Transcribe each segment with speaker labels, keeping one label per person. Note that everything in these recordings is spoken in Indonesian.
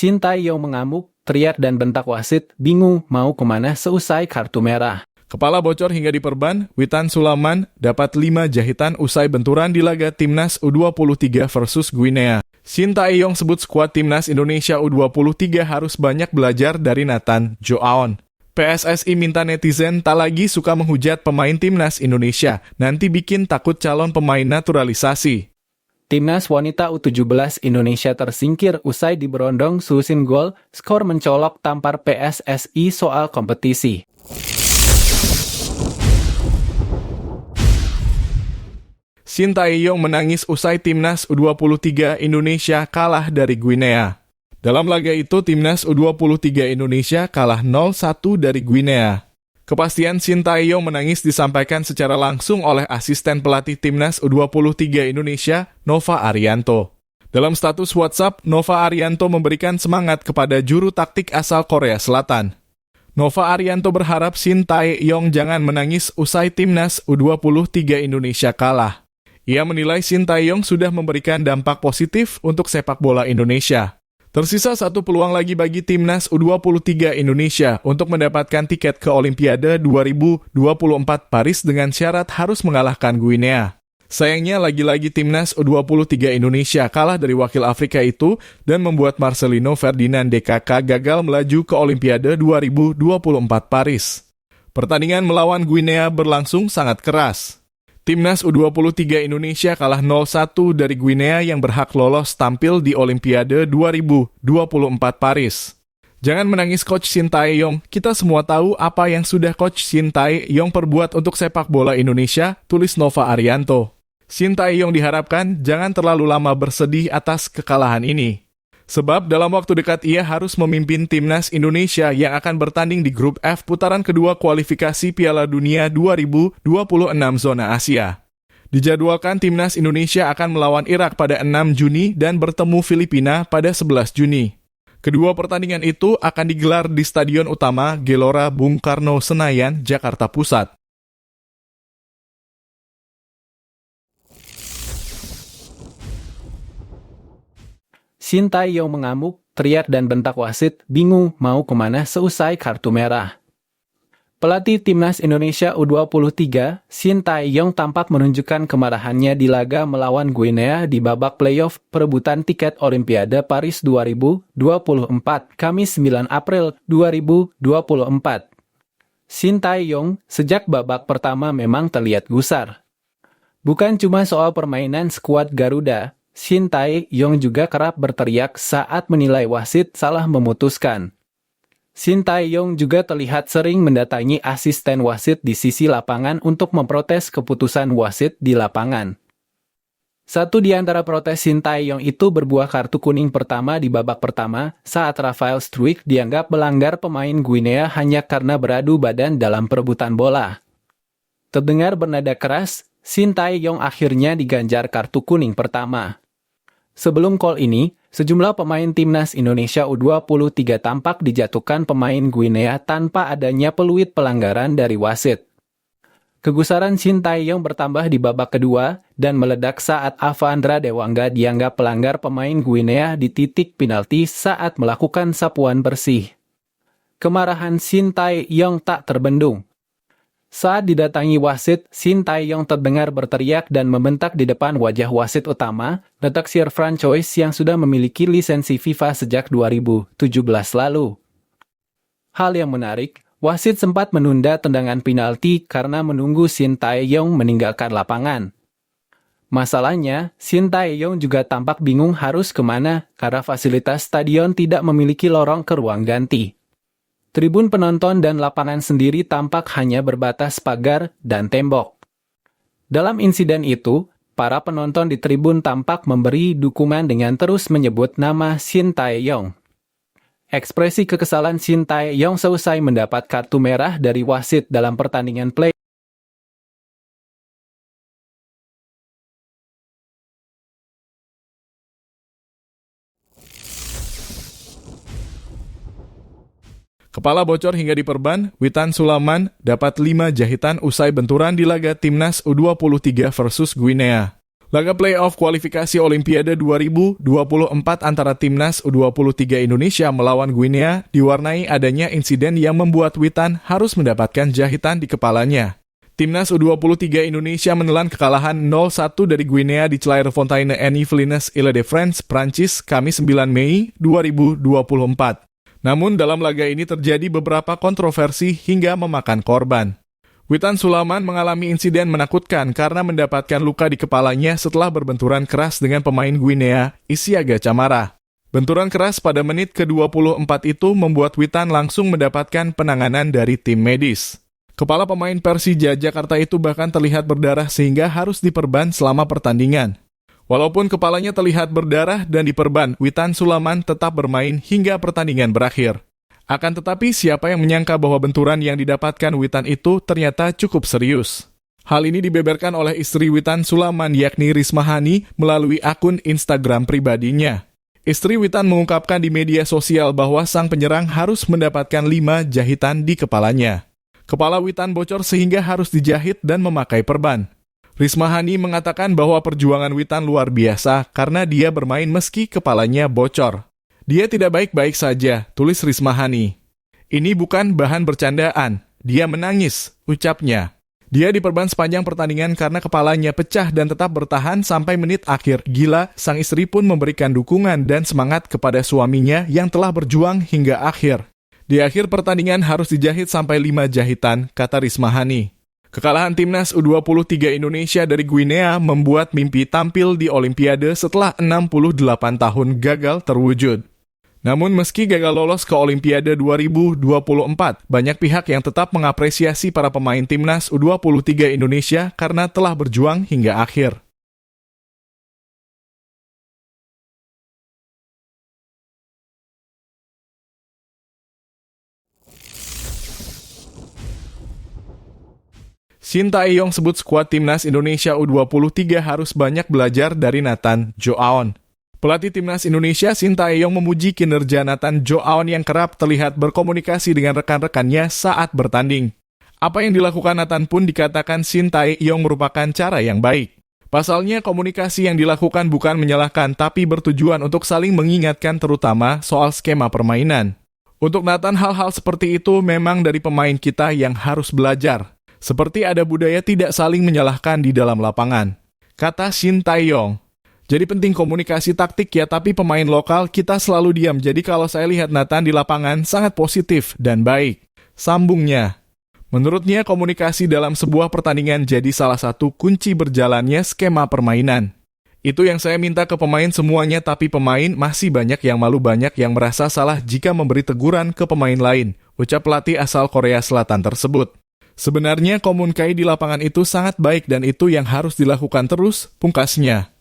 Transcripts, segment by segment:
Speaker 1: Sintayong mengamuk, teriak dan bentak wasit, bingung mau kemana seusai kartu merah.
Speaker 2: Kepala bocor hingga diperban, Witan Sulaiman dapat 5 jahitan usai benturan di laga Timnas U23 versus Guinea. Sintayong sebut skuad Timnas Indonesia U23 harus banyak belajar dari Nathan Joaon. PSSI minta netizen tak lagi suka menghujat pemain Timnas Indonesia, nanti bikin takut calon pemain naturalisasi.
Speaker 1: Timnas wanita U17 Indonesia tersingkir usai diberondong Susin gol, skor mencolok tampar PSSI soal kompetisi.
Speaker 2: Sintayong menangis usai Timnas U23 Indonesia kalah dari Guinea. Dalam laga itu, Timnas U23 Indonesia kalah 0-1 dari Guinea. Kepastian Sintayong menangis disampaikan secara langsung oleh asisten pelatih Timnas U23 Indonesia, Nova Arianto. Dalam status WhatsApp, Nova Arianto memberikan semangat kepada juru taktik asal Korea Selatan. Nova Arianto berharap Sintayong jangan menangis usai Timnas U23 Indonesia kalah. Ia menilai Sintayong sudah memberikan dampak positif untuk sepak bola Indonesia. Tersisa 1 peluang lagi bagi Timnas U23 Indonesia untuk mendapatkan tiket ke Olimpiade 2024 Paris dengan syarat harus mengalahkan Guinea. Sayangnya lagi-lagi Timnas U23 Indonesia kalah dari wakil Afrika itu dan membuat Marcelino Ferdinand DKK gagal melaju ke Olimpiade 2024 Paris. Pertandingan melawan Guinea berlangsung sangat keras. Timnas U23 Indonesia kalah 0-1 dari Guinea yang berhak lolos tampil di Olimpiade 2024 Paris. Jangan menangis Coach Sintayong, kita semua tahu apa yang sudah Coach Sintayong perbuat untuk sepak bola Indonesia, tulis Nova Arianto. Sintayong diharapkan jangan terlalu lama bersedih atas kekalahan ini. Sebab dalam waktu dekat ia harus memimpin Timnas Indonesia yang akan bertanding di grup F putaran kedua kualifikasi Piala Dunia 2026 zona Asia. Dijadwalkan Timnas Indonesia akan melawan Irak pada 6 Juni dan bertemu Filipina pada 11 Juni. Kedua pertandingan itu akan digelar di Stadion Utama Gelora Bung Karno Senayan, Jakarta Pusat.
Speaker 1: Sintayong mengamuk, teriak dan bentak wasit, bingung mau kemana seusai kartu merah. Pelatih Timnas Indonesia U23, Sintayong tampak menunjukkan kemarahannya di laga melawan Guinea di babak playoff perebutan tiket Olimpiade Paris 2024, Kamis 9 April 2024. Sintayong sejak babak pertama memang terlihat gusar. Bukan cuma soal permainan skuad Garuda, Sintayong juga kerap berteriak saat menilai wasit salah memutuskan. Sintayong juga terlihat sering mendatangi asisten wasit di sisi lapangan untuk memprotes keputusan wasit di lapangan. Satu di antara protes Sintayong itu berbuah kartu kuning pertama di babak pertama saat Rafael Struijk dianggap melanggar pemain Guinea hanya karena beradu badan dalam perebutan bola. Terdengar bernada keras, Sintayong akhirnya diganjar kartu kuning pertama. Sebelum gol ini, sejumlah pemain Timnas Indonesia U23 tampak dijatuhkan pemain Guinea tanpa adanya peluit pelanggaran dari wasit. Kegusaran Sintayong bertambah di babak kedua dan meledak saat Avandra Dewangga dianggap pelanggar pemain Guinea di titik penalti saat melakukan sapuan bersih. Kemarahan Sintayong tak terbendung. Saat didatangi wasit, Sintayong terdengar berteriak dan membentak di depan wajah wasit utama, redaksir Francois yang sudah memiliki lisensi FIFA sejak 2017 lalu. Hal yang menarik, wasit sempat menunda tendangan penalti karena menunggu Sintayong meninggalkan lapangan. Masalahnya, Sintayong juga tampak bingung harus kemana karena fasilitas stadion tidak memiliki lorong ke ruang ganti. Tribun penonton dan lapangan sendiri tampak hanya berbatas pagar dan tembok. Dalam insiden itu, para penonton di tribun tampak memberi dukungan dengan terus menyebut nama Sintayong. Ekspresi kekesalan Sintayong seusai mendapat kartu merah dari wasit dalam pertandingan play.
Speaker 2: Kepala bocor hingga diperban, Witan Sulaiman dapat 5 jahitan usai benturan di laga Timnas U23 versus Guinea. Laga playoff kualifikasi Olimpiade 2024 antara Timnas U23 Indonesia melawan Guinea diwarnai adanya insiden yang membuat Witan harus mendapatkan jahitan di kepalanya. Timnas U23 Indonesia menelan kekalahan 0-1 dari Guinea di Clairefontaine en Yvelines, Ile-de-France, Prancis, Kamis 9 Mei 2024. Namun dalam laga ini terjadi beberapa kontroversi hingga memakan korban. Witan Sulaiman mengalami insiden menakutkan karena mendapatkan luka di kepalanya setelah berbenturan keras dengan pemain Guinea, Isiaga Camara. Benturan keras pada menit ke-24 itu membuat Witan langsung mendapatkan penanganan dari tim medis. Kepala pemain Persija Jakarta itu bahkan terlihat berdarah sehingga harus diperban selama pertandingan. Walaupun kepalanya terlihat berdarah dan diperban, Witan Sulaiman tetap bermain hingga pertandingan berakhir. Akan tetapi siapa yang menyangka bahwa benturan yang didapatkan Witan itu ternyata cukup serius. Hal ini dibeberkan oleh istri Witan Sulaiman yakni Risma Hani melalui akun Instagram pribadinya. Istri Witan mengungkapkan di media sosial bahwa sang penyerang harus mendapatkan 5 jahitan di kepalanya. Kepala Witan bocor sehingga harus dijahit dan memakai perban. Risma Hani mengatakan bahwa perjuangan Witan luar biasa karena dia bermain meski kepalanya bocor. Dia tidak baik-baik saja, tulis Risma Hani. Ini bukan bahan bercandaan, dia menangis, ucapnya. Dia diperban sepanjang pertandingan karena kepalanya pecah dan tetap bertahan sampai menit akhir. Gila, sang istri pun memberikan dukungan dan semangat kepada suaminya yang telah berjuang hingga akhir. Di akhir pertandingan harus dijahit sampai 5 jahitan, kata Risma Hani. Kekalahan Timnas U23 Indonesia dari Guinea membuat mimpi tampil di Olimpiade setelah 68 tahun gagal terwujud. Namun meski gagal lolos ke Olimpiade 2024, banyak pihak yang tetap mengapresiasi para pemain Timnas U23 Indonesia karena telah berjuang hingga akhir. Shin Tae-yong sebut skuad Timnas Indonesia U23 harus banyak belajar dari Nathan Jo-aon. Pelatih Timnas Indonesia Shin Tae-yong memuji kinerja Nathan Jo-aon yang kerap terlihat berkomunikasi dengan rekan-rekannya saat bertanding. Apa yang dilakukan Nathan pun dikatakan Shin Tae-yong merupakan cara yang baik. Pasalnya komunikasi yang dilakukan bukan menyalahkan tapi bertujuan untuk saling mengingatkan terutama soal skema permainan. Untuk Nathan hal-hal seperti itu memang dari pemain kita yang harus belajar. Seperti ada budaya tidak saling menyalahkan di dalam lapangan, kata Shin Tae-yong. Jadi penting komunikasi taktik ya, tapi pemain lokal kita selalu diam. Jadi kalau saya lihat Nathan di lapangan sangat positif dan baik. Sambungnya. Menurutnya komunikasi dalam sebuah pertandingan jadi salah satu kunci berjalannya skema permainan. Itu yang saya minta ke pemain semuanya, tapi pemain masih banyak yang malu, banyak yang merasa salah jika memberi teguran ke pemain lain, ucap pelatih asal Korea Selatan tersebut. Sebenarnya komunikasi di lapangan itu sangat baik dan itu yang harus dilakukan terus, pungkasnya.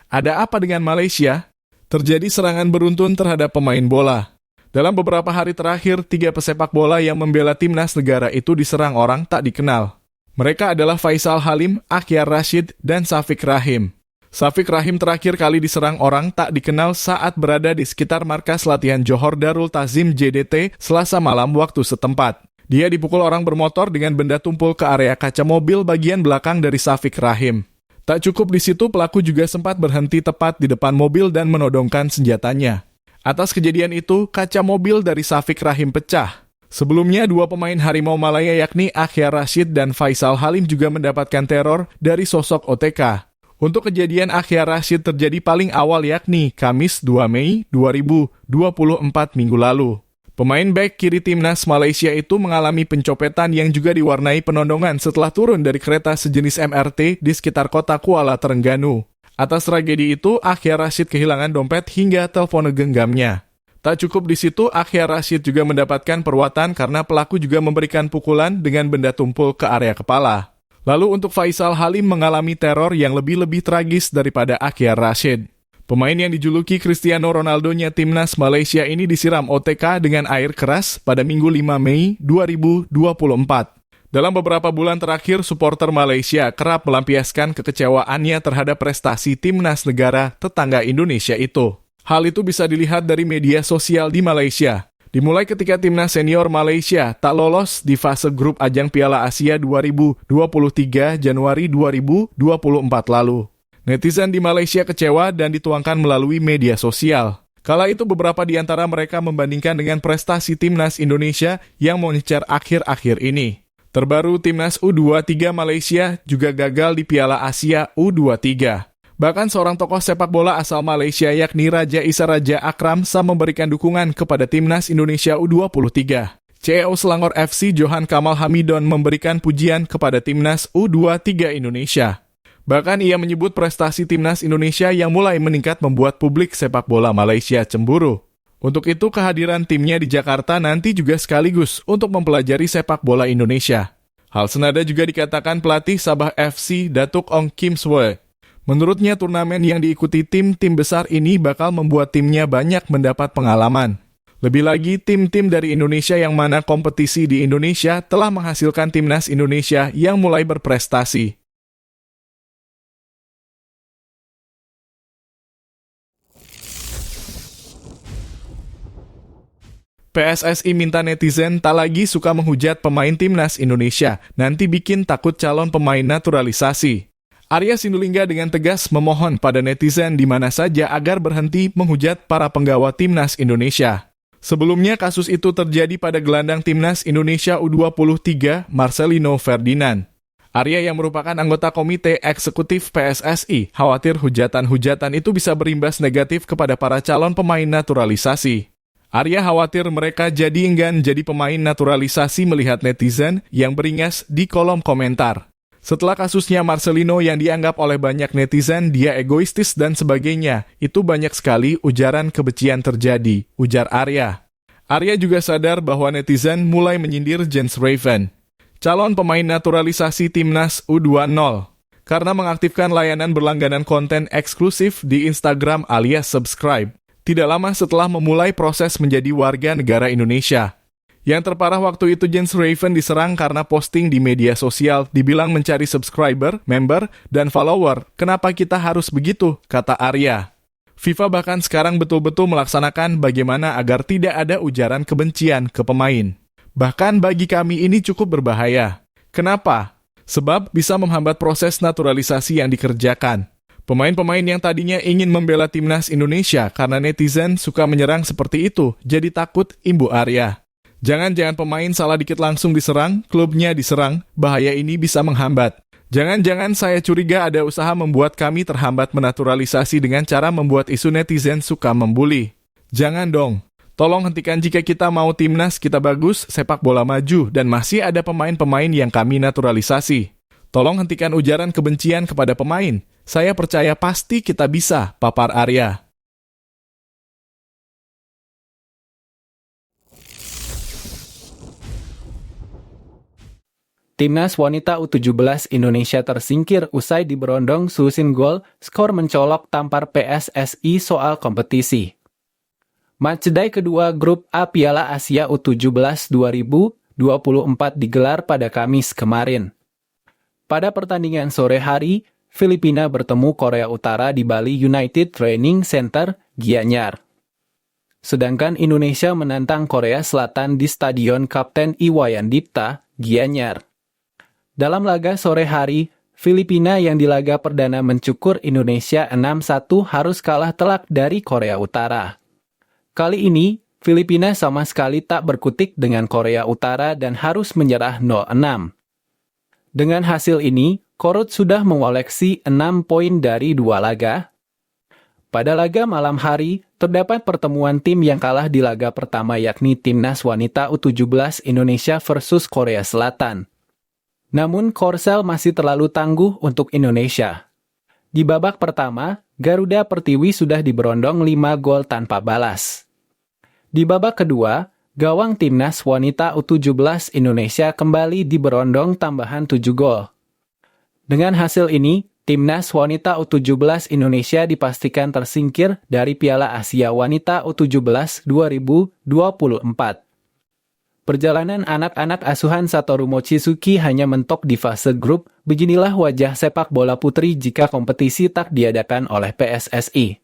Speaker 2: Ada apa dengan Malaysia? Terjadi serangan beruntun terhadap pemain bola. Dalam beberapa hari terakhir, 3 pesepak bola yang membela timnas negara itu diserang orang tak dikenal. Mereka adalah Faisal Halim, Akhyar Rashid, dan Syafiq Rahim. Syafiq Rahim terakhir kali diserang orang tak dikenal saat berada di sekitar markas latihan Johor Darul Tazim JDT Selasa malam waktu setempat. Dia dipukul orang bermotor dengan benda tumpul ke area kaca mobil bagian belakang dari Syafiq Rahim. Tak cukup di situ, pelaku juga sempat berhenti tepat di depan mobil dan menodongkan senjatanya. Atas kejadian itu, kaca mobil dari Syafiq Rahim pecah. Sebelumnya, 2 pemain Harimau Malaya yakni Akhyar Rashid dan Faisal Halim juga mendapatkan teror dari sosok OTK. Untuk kejadian Akhyar Rashid terjadi paling awal yakni Kamis 2 Mei 2024 minggu lalu. Pemain bek kiri timnas Malaysia itu mengalami pencopetan yang juga diwarnai penodongan setelah turun dari kereta sejenis MRT di sekitar kota Kuala Terengganu. Atas tragedi itu, Akhyar Rashid kehilangan dompet hingga telepon genggamnya. Tak cukup di situ, Akhyar Rashid juga mendapatkan perawatan karena pelaku juga memberikan pukulan dengan benda tumpul ke area kepala. Lalu untuk Faisal Halim mengalami teror yang lebih tragis daripada Akhyar Rashid. Pemain yang dijuluki Cristiano Ronaldo-nya timnas Malaysia ini disiram OTK dengan air keras pada Minggu 5 Mei 2024. Dalam beberapa bulan terakhir, supporter Malaysia kerap melampiaskan kekecewaannya terhadap prestasi timnas negara tetangga Indonesia itu. Hal itu bisa dilihat dari media sosial di Malaysia. Dimulai ketika timnas senior Malaysia tak lolos di fase grup ajang Piala Asia 2023 Januari 2024 lalu. Netizen di Malaysia kecewa dan dituangkan melalui media sosial. Kala itu beberapa di antara mereka membandingkan dengan prestasi timnas Indonesia yang moncer akhir-akhir ini. Terbaru timnas U23 Malaysia juga gagal di Piala Asia U23. Bahkan seorang tokoh sepak bola asal Malaysia yakni Raja Isa Raja Akramsa memberikan dukungan kepada timnas Indonesia U23. CEO Selangor FC Johan Kamal Hamidon memberikan pujian kepada timnas U23 Indonesia. Bahkan ia menyebut prestasi timnas Indonesia yang mulai meningkat membuat publik sepak bola Malaysia cemburu. Untuk itu kehadiran timnya di Jakarta nanti juga sekaligus untuk mempelajari sepak bola Indonesia. Hal senada juga dikatakan pelatih Sabah FC Datuk Ong Kim Swee. Menurutnya turnamen yang diikuti tim-tim besar ini bakal membuat timnya banyak mendapat pengalaman. Lebih lagi, tim-tim dari Indonesia yang mana kompetisi di Indonesia telah menghasilkan timnas Indonesia yang mulai berprestasi. PSSI minta netizen tak lagi suka menghujat pemain timnas Indonesia, nanti bikin takut calon pemain naturalisasi. Arya Sinulinga dengan tegas memohon pada netizen di mana saja agar berhenti menghujat para penggawa timnas Indonesia. Sebelumnya kasus itu terjadi pada gelandang timnas Indonesia U23 Marcelino Ferdinand. Arya yang merupakan anggota komite eksekutif PSSI khawatir hujatan-hujatan itu bisa berimbas negatif kepada para calon pemain naturalisasi. Arya khawatir mereka jadi enggan jadi pemain naturalisasi melihat netizen yang beringas di kolom komentar. Setelah kasusnya Marcelino yang dianggap oleh banyak netizen dia egoistis dan sebagainya, itu banyak sekali ujaran kebencian terjadi, ujar Arya. Arya juga sadar bahwa netizen mulai menyindir Jens Raven, calon pemain naturalisasi timnas U20, karena mengaktifkan layanan berlangganan konten eksklusif di Instagram alias subscribe, tidak lama setelah memulai proses menjadi warga negara Indonesia. Yang terparah waktu itu Jens Raven diserang karena posting di media sosial dibilang mencari subscriber, member, dan follower. Kenapa kita harus begitu? Kata Arya. FIFA bahkan sekarang betul-betul melaksanakan bagaimana agar tidak ada ujaran kebencian ke pemain. Bahkan bagi kami ini cukup berbahaya. Kenapa? Sebab bisa menghambat proses naturalisasi yang dikerjakan. Pemain-pemain yang tadinya ingin membela timnas Indonesia karena netizen suka menyerang seperti itu, jadi takut, imbu Arya. Jangan-jangan pemain salah dikit langsung diserang, klubnya diserang, bahaya ini bisa menghambat. Jangan-jangan saya curiga ada usaha membuat kami terhambat menaturalisasi dengan cara membuat isu netizen suka membuli. Jangan dong. Tolong hentikan jika kita mau timnas kita bagus, sepak bola maju, dan masih ada pemain-pemain yang kami naturalisasi. Tolong hentikan ujaran kebencian kepada pemain. Saya percaya pasti kita bisa, papar Arya.
Speaker 1: Timnas wanita U17 Indonesia tersingkir usai diberondong Susin gol, skor mencolok tampar PSSI soal kompetisi. Matchday kedua grup A Piala Asia U17 2024 digelar pada Kamis kemarin. Pada pertandingan sore hari, Filipina bertemu Korea Utara di Bali United Training Center, Gianyar. Sedangkan Indonesia menantang Korea Selatan di Stadion Kapten Iwayan Dipta, Gianyar. Dalam laga sore hari, Filipina yang di laga perdana mencukur Indonesia 6-1 harus kalah telak dari Korea Utara. Kali ini, Filipina sama sekali tak berkutik dengan Korea Utara dan harus menyerah 0-6. Dengan hasil ini, Korut sudah mengoleksi 6 poin dari 2 laga. Pada laga malam hari, terdapat pertemuan tim yang kalah di laga pertama yakni Timnas Wanita U17 Indonesia versus Korea Selatan. Namun Korsel masih terlalu tangguh untuk Indonesia. Di babak pertama, Garuda Pertiwi sudah diberondong 5 gol tanpa balas. Di babak kedua, gawang Timnas Wanita U17 Indonesia kembali diberondong tambahan 7 gol. Dengan hasil ini, Timnas Wanita U17 Indonesia dipastikan tersingkir dari Piala Asia Wanita U17 2024. Perjalanan anak-anak asuhan Satoru Mochizuki hanya mentok di fase grup, beginilah wajah sepak bola putri jika kompetisi tak diadakan oleh PSSI.